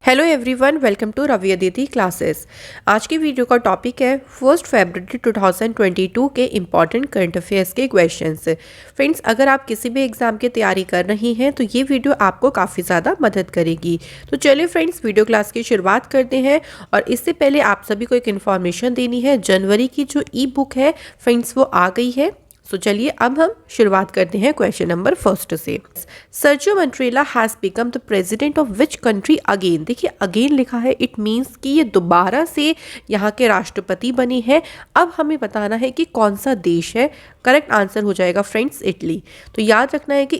Hello everyone, welcome to Ravi Aditi classes. आज की video का टॉपिक है 1 फरवरी 2022 के इम्पॉर्टेंट करंट अफेयर्स के क्वेश्चंस। फ्रेंड्स, अगर आप किसी भी एग्जाम की तैयारी कर रही हैं तो ये वीडियो आपको काफ़ी ज़्यादा मदद करेगी। तो चलिए फ्रेंड्स, वीडियो क्लास की शुरुआत करते हैं। और इससे पहले आप सभी को एक इन्फॉर्मेशन देनी है। जनवरी की जो ई बुक है फ्रेंड्स, वो आ गई है। सो चलिए अब हम शुरुआत करते हैं क्वेश्चन नंबर फर्स्ट से। Sergio Mattarella has become the president of which country again. देखिए, अगेन लिखा है, इट मीन्स कि ये दोबारा से यहाँ के राष्ट्रपति बने हैं। अब हमें बताना है कि कौन सा देश है। करेक्ट आंसर हो जाएगा फ्रेंड्स इटली। तो याद रखना है कि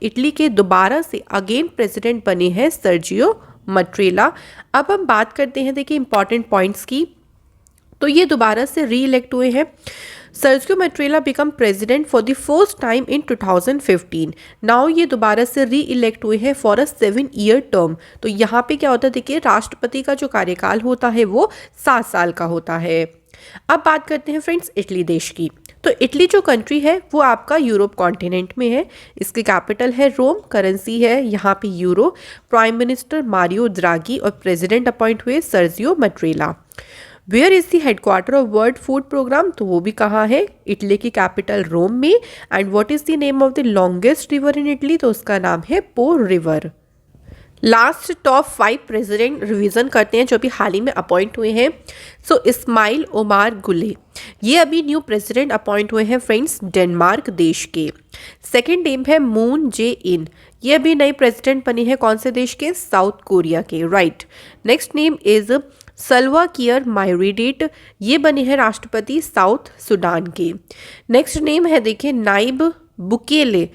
इटली के दोबारा से अगेन प्रेसिडेंट बने हैं सर्जियो मंट्रेला। अब हम बात करते हैं, देखिए, इंपॉर्टेंट पॉइंट्स की। तो ये दोबारा से री इलेक्ट हुए हैं। Sergio Mattarella become president for the first time in 2015। Now ये दोबारा से री इलेक्ट हुए हैं फॉर अ 7-year टर्म। तो यहाँ पे क्या होता है, देखिए, राष्ट्रपति का जो कार्यकाल होता है वो 7 साल का होता है। अब बात करते हैं फ्रेंड्स इटली देश की। तो इटली जो कंट्री है वो आपका यूरोप कॉन्टिनेंट में है। इसकी कैपिटल है रोम, करेंसी है यहाँ पे euro. Prime minister Mario Draghi और प्रेसिडेंट अपॉइंट हुए Sergio Mattarella. Where is the headquarter of world food programme. तो वो भी कहाँ है, इटली की कैपिटल रोम में। And what is the name of the longest river in Italy. तो उसका नाम है पो river. Last top 5 president revision करते हैं जो अभी हाल ही में अपॉइंट हुए हैं। सो इस्माइल ओमार गुले, ये अभी न्यू प्रेसिडेंट अपॉइंट हुए हैं फ्रेंड्स डेनमार्क देश के। सेकेंड नेम है मून जे इन, ये अभी नए प्रेसिडेंट बने हैं कौन से देश के, साउथ कोरिया के। राइट। नेक्स्ट नेम इज सल्वा कियर मायोरिडेट, ये बने हैं राष्ट्रपति साउथ सुडान के। नेक्स्ट नेम है, देखिए, नाइब बुकेले,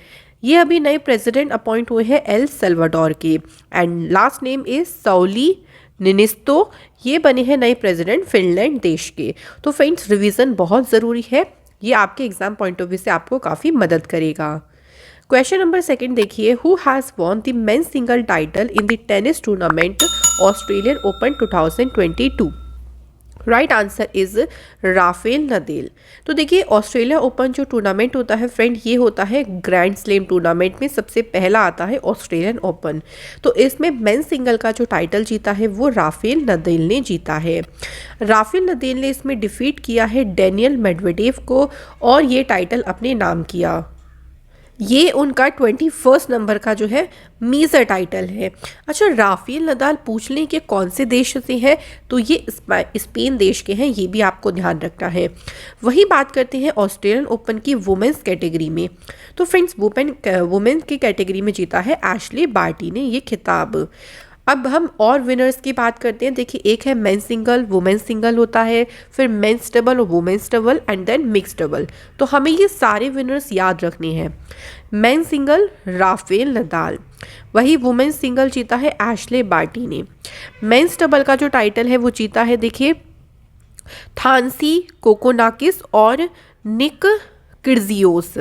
ये अभी नए प्रेसिडेंट अपॉइंट हुए हैं एल सल्वाडोर के। एंड लास्ट नेम इज सौली निनिस्तो, ये बने हैं नए प्रेसिडेंट फिनलैंड देश के। तो फ्रेंड्स, रिवीजन बहुत ज़रूरी है, ये आपके एग्जाम पॉइंट ऑफ व्यू से आपको काफ़ी मदद करेगा। क्वेश्चन नंबर सेकंड देखिए, who has won the men's single title in the tennis tournament Australian open 2022। Right answer is Rafael Nadal. तो देखिए, ऑस्ट्रेलिया ओपन जो टूर्नामेंट होता है फ्रेंड, ये होता है ग्रैंड स्लैम टूर्नामेंट में सबसे पहला आता है ऑस्ट्रेलियन ओपन। तो इसमें मेन सिंगल का जो टाइटल जीता है वो राफेल नदाल ने जीता है। राफेल नदाल ने इसमें डिफीट किया है डेनियल मेडवेडेव को और ये टाइटल अपने नाम किया। ये उनका 21 नंबर का जो है मेजर टाइटल है। अच्छा, राफेल नदाल पूछ लें कि कौन से देश से हैं, तो ये स्पेन देश के हैं, ये भी आपको ध्यान रखना है। वही बात करते हैं ऑस्ट्रेलियन ओपन की वुमेन्स कैटेगरी में। तो फ्रेंड्स, वुमेन्स की कैटेगरी में जीता है एशले बार्टी ने ये खिताब। अब हम और विनर्स की बात करते हैं। देखिए, एक है मेन सिंगल, वुमेन सिंगल होता है, फिर मेंस डबल और women's double and then mix double. तो हमें ये सारे विनर्स याद रखने हैं। मेन सिंगल राफेल नदाल, वही वुमेन सिंगल जीता है एशले बार्टी ने। मेंस डबल का जो टाइटल है वो जीता है, देखिए, थांसी कोकोनाकिस और निक किर्जियोस।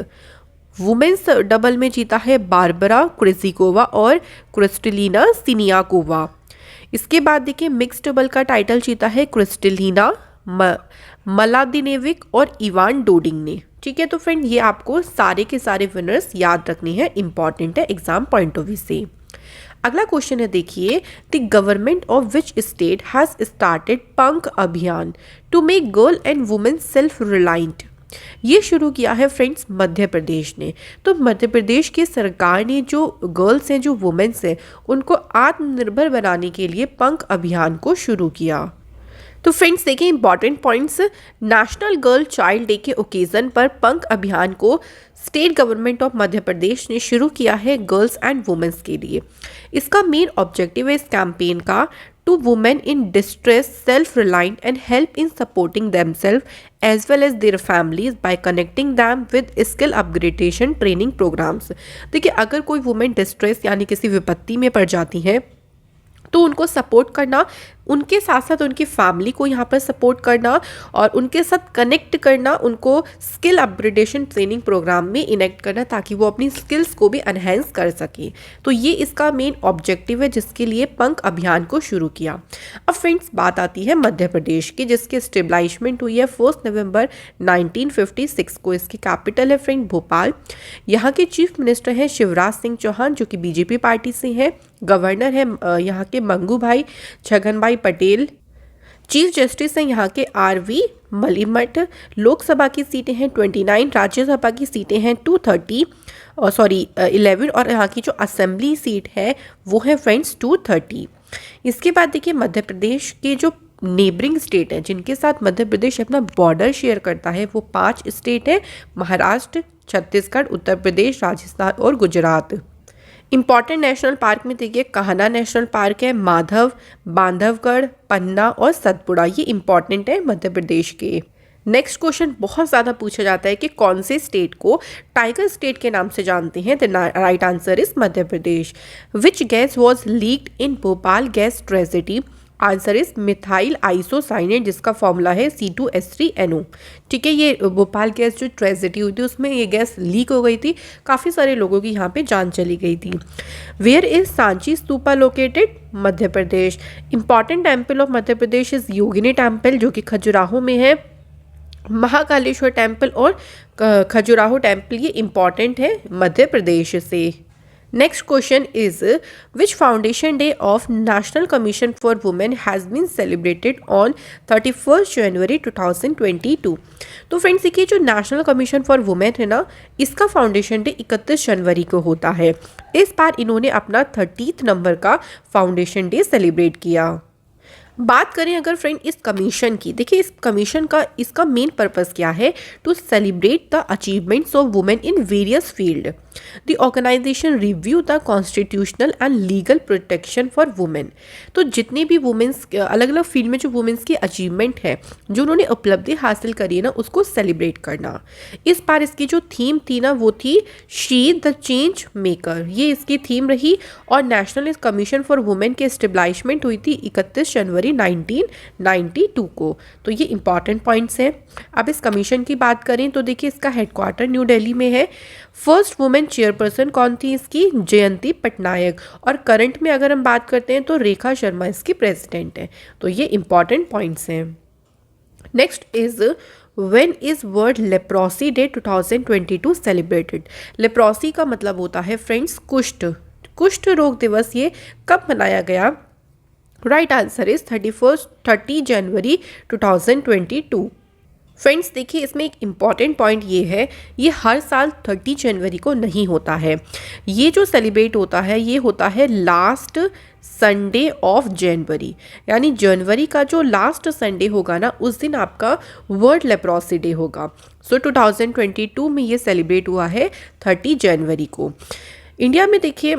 वुमेन्स डबल में जीता है बारबरा क्रिजिकोवा और क्रिस्टलिना सिनियाकोवा। इसके बाद देखिए, मिक्स डबल का टाइटल जीता है क्रिस्टलिना मलादिनेविक और इवान डोडिंग ने। ठीक है, तो फ्रेंड, ये आपको सारे के सारे विनर्स याद रखने हैं, इंपॉर्टेंट है एग्जाम पॉइंट ऑफ व्यू से। अगला क्वेश्चन है, देखिए, the government of which state has started Pankh Abhiyan to make girl and women self reliant. ये शुरू किया है फ्रेंड्स मध्य प्रदेश ने। तो मध्य प्रदेश की सरकार ने जो गर्ल्स हैं, जो वुमेन्स हैं, उनको आत्मनिर्भर बनाने के लिए पंख अभियान को शुरू किया। तो फ्रेंड्स, देखिए, important points. National girl child day के ओकेजन पर पंख अभियान को स्टेट गवर्नमेंट ऑफ मध्य प्रदेश ने शुरू किया है गर्ल्स एंड वुमेन्स के लिए। इसका मेन ऑब्जेक्टिव है इस कैंपेन का to women in distress self reliant and help in supporting themselves as well as their families by connecting them with skill upgradation training programmes. देखिए, अगर कोई वुमेन डिस्ट्रेस यानी किसी विपत्ति में पड़ जाती है तो उनको सपोर्ट करना, उनके साथ साथ उनकी फैमिली को यहाँ पर सपोर्ट करना और उनके साथ कनेक्ट करना, उनको स्किल अपग्रेडेशन ट्रेनिंग प्रोग्राम में इनेक्ट करना ताकि वो अपनी स्किल्स को भी एनहेंस कर सकें। तो ये इसका मेन ऑब्जेक्टिव है जिसके लिए पंख अभियान को शुरू किया। अब फ्रेंड्स बात आती है मध्य प्रदेश की, जिसकी स्टेबलाइजमेंट हुई है 1 नवंबर 1956 को। इसकी कैपिटल है फ्रेंड भोपाल। यहाँ के चीफ मिनिस्टर हैं शिवराज सिंह चौहान जो कि बीजेपी पार्टी से हैं। गवर्नर है यहाँ के मंगू भाई छगन भाई पटेल। चीफ जस्टिस हैं यहाँ के RV मलिमठ। लोकसभा की सीटें हैं 29, राज्यसभा की सीटें हैं 11 और यहाँ की जो असेंबली सीट है वो है फ्रेंड्स 230। इसके बाद देखिए मध्य प्रदेश के जो नेबरिंग स्टेट हैं जिनके साथ मध्य प्रदेश अपना बॉर्डर शेयर करता है वो 5 स्टेट हैं, महाराष्ट्र, छत्तीसगढ़, उत्तर प्रदेश, राजस्थान और गुजरात। इंपॉर्टेंट नेशनल पार्क में देखिए कान्हा नेशनल पार्क है, माधव, बांधवगढ़, पन्ना और सतपुड़ा, ये इंपॉर्टेंट है मध्य प्रदेश के। नेक्स्ट क्वेश्चन बहुत ज़्यादा पूछा जाता है कि कौन से स्टेट को टाइगर स्टेट के नाम से जानते हैं। The right answer is Madhya Pradesh. Which gas was leaked in Bhopal gas tragedy. Answer is methyl isocyanate जिसका फॉर्मूला है C2H3NO। ठीक है, ये भोपाल गैस जो ट्रेजेडी हुई थी उसमें ये गैस लीक हो गई थी, काफ़ी सारे लोगों की यहाँ पे जान चली गई थी। Where is Sanchi stupa located. Madhya Pradesh. Important temple of Madhya Pradesh is Yogini temple जो कि खजुराहो में है। महाकालेश्वर टेम्पल और खजुराहो टेम्पल ये इंपॉर्टेंट है मध्य प्रदेश से। Next question is which foundation day of national commission for women has been celebrated on 31 January 2022। तो फ्रेंड्स देखिए जो नेशनल कमीशन फॉर वुमेन है ना, इसका फाउंडेशन डे 31 जनवरी को होता है। इस बार इन्होंने अपना 30th नंबर का फाउंडेशन डे सेलिब्रेट किया। बात करें अगर फ्रेंड इस कमीशन की, देखिए इस कमीशन का इसका मेन पर्पस क्या है, to celebrate the achievements of women in various field. The organisation review the constitutional and legal protection for women. तो जितने भी वुमेन्स अलग अलग फील्ड में जो वुमेन्स की अचीवमेंट है, जो उन्होंने उपलब्धि हासिल करी है ना, उसको सेलिब्रेट करना। इस बार इसकी जो थीम थी ना वो थी शी द चेंज मेकर, ये इसकी थीम रही। और नेशनल कमीशन फॉर वुमेन की एस्टेब्लिशमेंट हुई थी 31 जनवरी 1992 को। तो ये इंपॉर्टेंट पॉइंट्स हैं। अब इस कमीशन की बात करें तो देखिए इसका हेडक्वार्टर न्यू दिल्ली में है। फर्स्ट वुमेन चेयरपर्सन कौन थी इसकी, जयंती पटनायक। और करंट में अगर हम बात करते हैं तो रेखा शर्मा इसकी प्रेसिडेंट है। तो ये इंपॉर्टेंट पॉइंट्स हैं। Next is when is world leprosy day 2022 celebrated. Leprosy का मतलब होता है फ्रेंड्स कुष्ठ रोग दिवस। ये कब मनाया गया। Right answer is 30 January 2022। Friends देखिए इसमें एक इम्पॉर्टेंट पॉइंट ये है, ये हर साल 30 जनवरी को नहीं होता है। ये जो सेलिब्रेट होता है ये होता है लास्ट संडे ऑफ जनवरी, यानी जनवरी का जो लास्ट संडे होगा ना उस दिन आपका वर्ल्ड लेप्रोसी डे होगा। सो 2022 में ये सेलिब्रेट हुआ है 30 जनवरी को। इंडिया में देखिए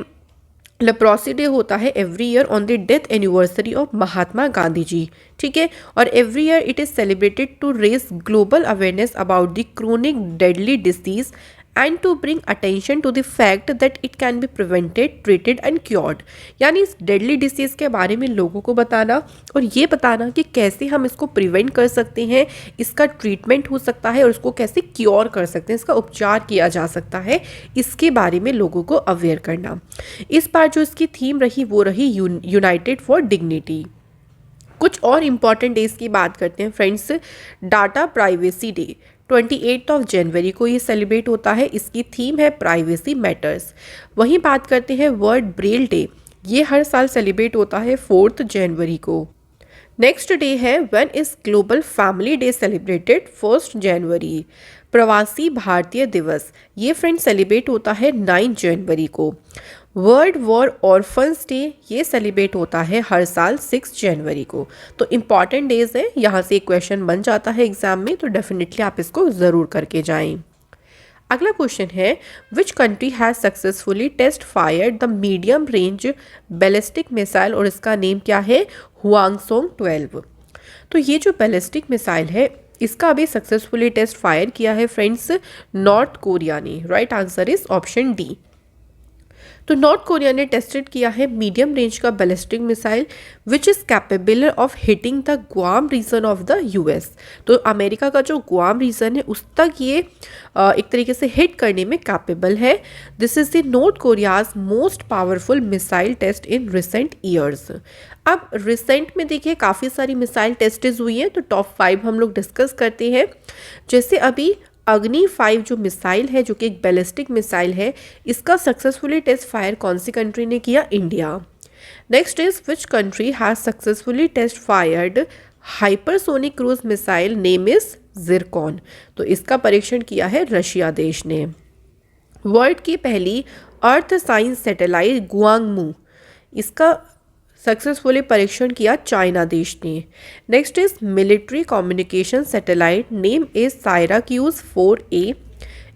लेप्रोसी डे होता है every year on the death anniversary of Mahatma Gandhi ji. ठीक है, और every year it is celebrated to raise global awareness about the chronic deadly disease and to bring attention to the fact that it can be prevented, treated and cured. यानी इस deadly disease के बारे में लोगों को बताना और ये बताना कि कैसे हम इसको प्रिवेंट कर सकते हैं, इसका ट्रीटमेंट हो सकता है और उसको कैसे क्योर कर सकते हैं, इसका उपचार किया जा सकता है, इसके बारे में लोगों को अवेयर करना। इस बार जो इसकी थीम रही वो रही यूनाइटेड फॉर डिग्निटी। कुछ और इम्पॉर्टेंट डेज की बात करते हैं फ्रेंड्स। डाटा प्राइवेसी डे 28 जनवरी को ये सेलिब्रेट होता है, इसकी थीम है प्राइवेसी मैटर्स। वहीं बात करते हैं वर्ल्ड ब्रेल डे, ये हर साल सेलिब्रेट होता है 4 जनवरी को। नेक्स्ट डे है when is global family day celebrated 1 जनवरी। प्रवासी भारतीय दिवस ये फ्रेंड सेलिब्रेट होता है 9 जनवरी को। वर्ल्ड वॉर ऑर्फन्स डे ये सेलिब्रेट होता है हर साल 6 जनवरी को। तो इम्पॉर्टेंट डेज हैं, यहाँ से एक क्वेश्चन बन जाता है एग्जाम में, तो डेफिनेटली आप इसको ज़रूर करके जाएं। अगला क्वेश्चन है which country has successfully test fired the medium range ballistic missile, और इसका नेम क्या है, हुआंगसोंग 12। तो ये जो बैलिस्टिक मिसाइल है इसका अभी सक्सेसफुली टेस्ट फायर किया है फ्रेंड्स नॉर्थ कोरिया ने। Right answer is option D. तो नॉर्थ कोरिया ने टेस्टेड किया है मीडियम रेंज का ballistic missile which is capable of hitting the Guam region of the US. तो अमेरिका का जो गुआम रीजन है उस तक ये एक तरीके से हिट करने में कैपेबल है। This is the North Korea's most powerful missile test in recent years. अब रिसेंट में देखिए काफ़ी सारी मिसाइल टेस्टेज हुई हैं, तो टॉप 5 हम लोग डिस्कस करते हैं। जैसे अभी अग्नि 5 जो मिसाइल है, जो कि एक बैलिस्टिक मिसाइल है, इसका सक्सेसफुली टेस्ट फायर कौन सी कंट्री ने किया? India. Next is which country has successfully test fired hypersonic cruise missile name is Zircon. तो इसका परीक्षण किया है रशिया देश ने। वर्ल्ड की पहली अर्थ साइंस सैटेलाइट गुआंगमू, इसका सक्सेसफुली परीक्षण किया चाइना देश ने। Next is military communication satellite name is Syracuse 4A,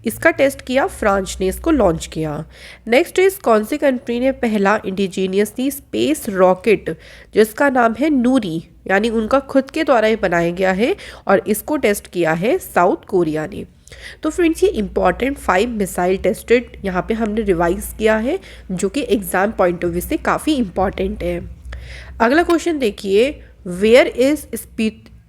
इसका टेस्ट किया फ्रांस ने, इसको लॉन्च किया। नेक्स्ट इज कौन सी कंट्री ने पहला इंडिजीनियसली स्पेस रॉकेट जिसका नाम है नूरी, यानी उनका खुद के द्वारा ये बनाया गया है, और इसको टेस्ट किया है साउथ कोरिया ने। तो फ्रेंड्स ये इंपॉर्टेंट 5 मिसाइल टेस्टेड यहाँ पे हमने रिवाइज किया है, जो कि एग्जाम पॉइंट ऑफ व्यू से काफ़ी इंपॉर्टेंट है। अगला क्वेश्चन देखिए, वेयर इज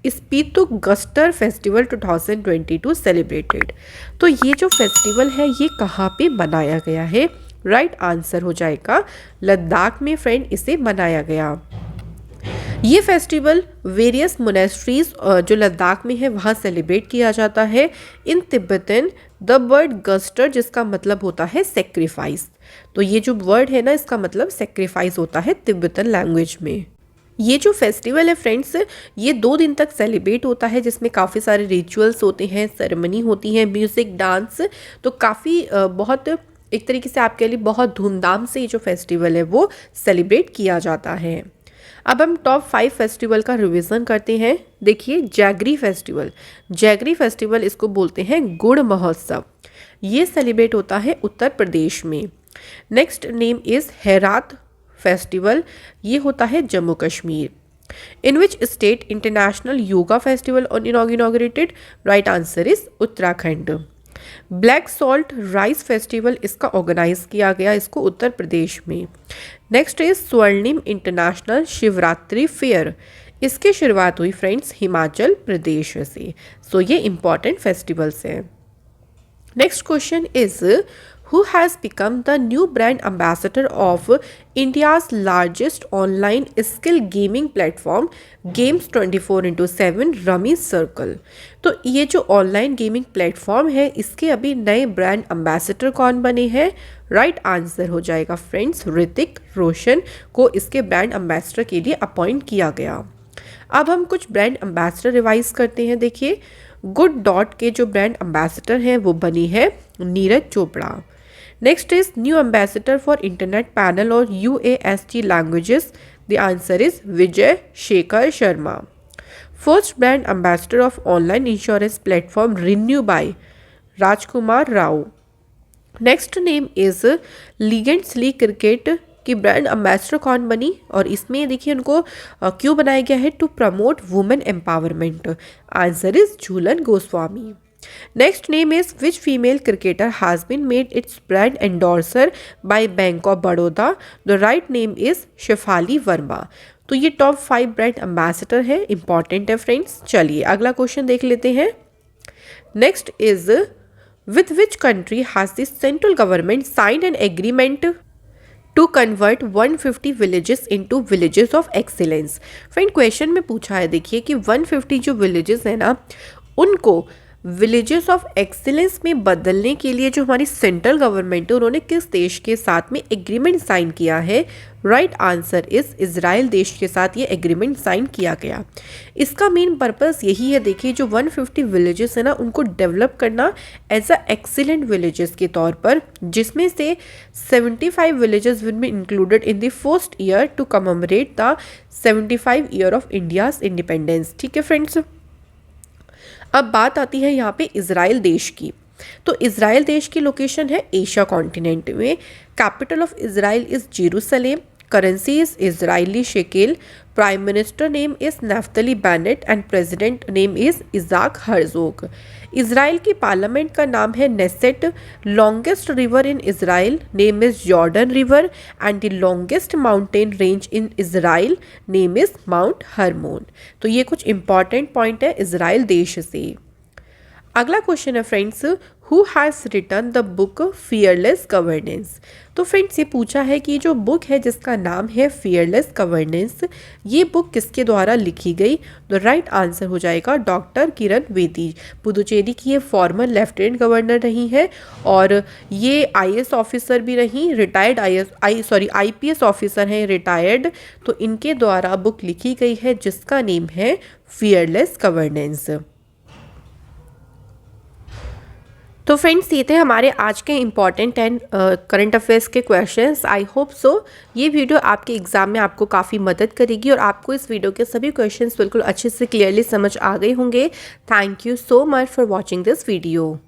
स्पीतुगस्टर फेस्टिवल 2022 सेलिब्रेटेड। तो ये जो फेस्टिवल है ये कहाँ पे मनाया गया है? राइट आंसर हो जाएगा लद्दाख में फ्रेंड इसे मनाया गया। ये फेस्टिवल वेरियस मोनेस्ट्रीज जो लद्दाख में है वहाँ सेलिब्रेट किया जाता है। इन तिब्बतन द वर्ड गस्टर जिसका मतलब होता है सेक्रीफाइस, तो ये जो वर्ड है ना इसका मतलब सेक्रीफाइस होता है तिब्बतन लैंग्वेज में। ये जो फेस्टिवल है फ्रेंड्स ये 2 दिन तक सेलिब्रेट होता है, जिसमें काफ़ी सारे रिचुअल्स होते हैं, सेरेमनी होती है, म्यूज़िक, डांस, तो काफ़ी बहुत एक तरीके से आपके लिए बहुत धूमधाम से ये जो फेस्टिवल है वो सेलिब्रेट किया जाता है। अब हम टॉप 5 फेस्टिवल का रिवीजन करते हैं। देखिए जैगरी फेस्टिवल, जैगरी फेस्टिवल इसको बोलते हैं गुड़ महोत्सव, ये सेलिब्रेट होता है उत्तर प्रदेश में। Next name is Herath festival, ये होता है Jammu Kashmir. In which state international yoga festival inaugurated? Right answer is Uttarakhand. Black salt rice festival इसका ऑर्गेनाइज किया गया, इसको उत्तर प्रदेश में। Next is Swarnim international Shivratri fair, इसकी शुरुआत हुई फ्रेंड्स हिमाचल प्रदेश से। सो ये इंपॉर्टेंट फेस्टिवल्स हैं। Next question is who has become the new brand ambassador of India's largest online skill gaming platform Games 24/7 Rummy Circle। तो ये जो ऑनलाइन गेमिंग प्लेटफॉर्म है इसके अभी नए ब्रांड एम्बेसडर कौन बने हैं? राइट आंसर हो जाएगा फ्रेंड्स ऋतिक रोशन को इसके ब्रांड एम्बेसडर के लिए अपॉइंट किया गया। अब हम कुछ ब्रांड एम्बेसडर रिवाइज करते हैं। देखिए गुड डॉट के जो ब्रांड एम्बेसडर हैं वो बनी है Neeraj Chopra. Next is new ambassador for internet panel और UASG languages, the answer is Vijay Shekhar Sharma. First brand ambassador of online insurance platform renew by Rajkumar Rao. Next name is legends league cricket की brand ambassador कौन बनी, और इसमें देखिए उनको क्यों बनाया गया है? To promote women empowerment, answer is Jhulan Goswami. Next name is which female cricketer has been made its brand endorser by bank of Baroda? The right name is Shafali Verma. तो ये टॉप 5 ब्रांड एम्बेसडर है, इंपॉर्टेंट है फ्रेंड्स। चलिए अगला क्वेश्चन देख लेते हैं। Next is with which country has the central government signed an agreement to convert 150 villages into villages of excellence? Friend question में पूछा है देखिए कि 150 जो विलेजेस है ना उनको विलेजेस ऑफ एक्सीलेंस में बदलने के लिए जो हमारी सेंट्रल गवर्नमेंट है उन्होंने किस देश के साथ में एग्रीमेंट साइन किया है? राइट आंसर इज इजराइल देश के साथ ये एग्रीमेंट साइन किया गया। इसका मेन पर्पस यही है देखिए जो 150 विलेजेस है ना उनको डेवलप करना एज अ एक्सीलेंट विलेजेस के तौर पर, जिसमें से 75 villages will be included in the first year to commemorate the 75 year of India's independence. ठीक है फ्रेंड्स, अब बात आती है यहाँ पे इजराइल देश की। तो इजराइल देश की लोकेशन है एशिया कॉन्टिनेंट में। Capital of Israel is Jerusalem. currency is Israeli shekel. Prime Minister name is Naftali Bennett and President name is Isaac Herzog. Israel की पार्लियामेंट का नाम है Knesset. Longest river in Israel name is Jordan river and the longest mountain range in Israel name is Mount Hermon. तो ये कुछ important point है Israel देश से. अगला क्वेश्चन है friends, who has written the book fearless governance. तो friends ये पूछा है कि जो बुक है जिसका नाम है फियरलेस गवर्नेंस, ये बुक किसके द्वारा लिखी गई. तो राइट आंसर हो जाएगा डॉक्टर किरण बेदी. पुदुचेरी की ये फॉर्मर लेफ्टिनेंट गवर्नर रही है और ये आईएएस ऑफिसर भी रही, रिटायर्ड आईपीएस ऑफिसर हैं रिटायर्ड. तो इनके द्वारा बुक लिखी गई है जिसका नेम है फियरलेस गवर्नेंस. तो फ्रेंड्स ये थे हमारे आज के इम्पॉर्टेंट एंड करंट अफेयर्स के क्वेश्चंस. आई होप सो ये वीडियो आपके एग्जाम में आपको काफ़ी मदद करेगी और आपको इस वीडियो के सभी क्वेश्चंस बिल्कुल अच्छे से क्लियरली समझ आ गए होंगे. Thank you so much for watching this video.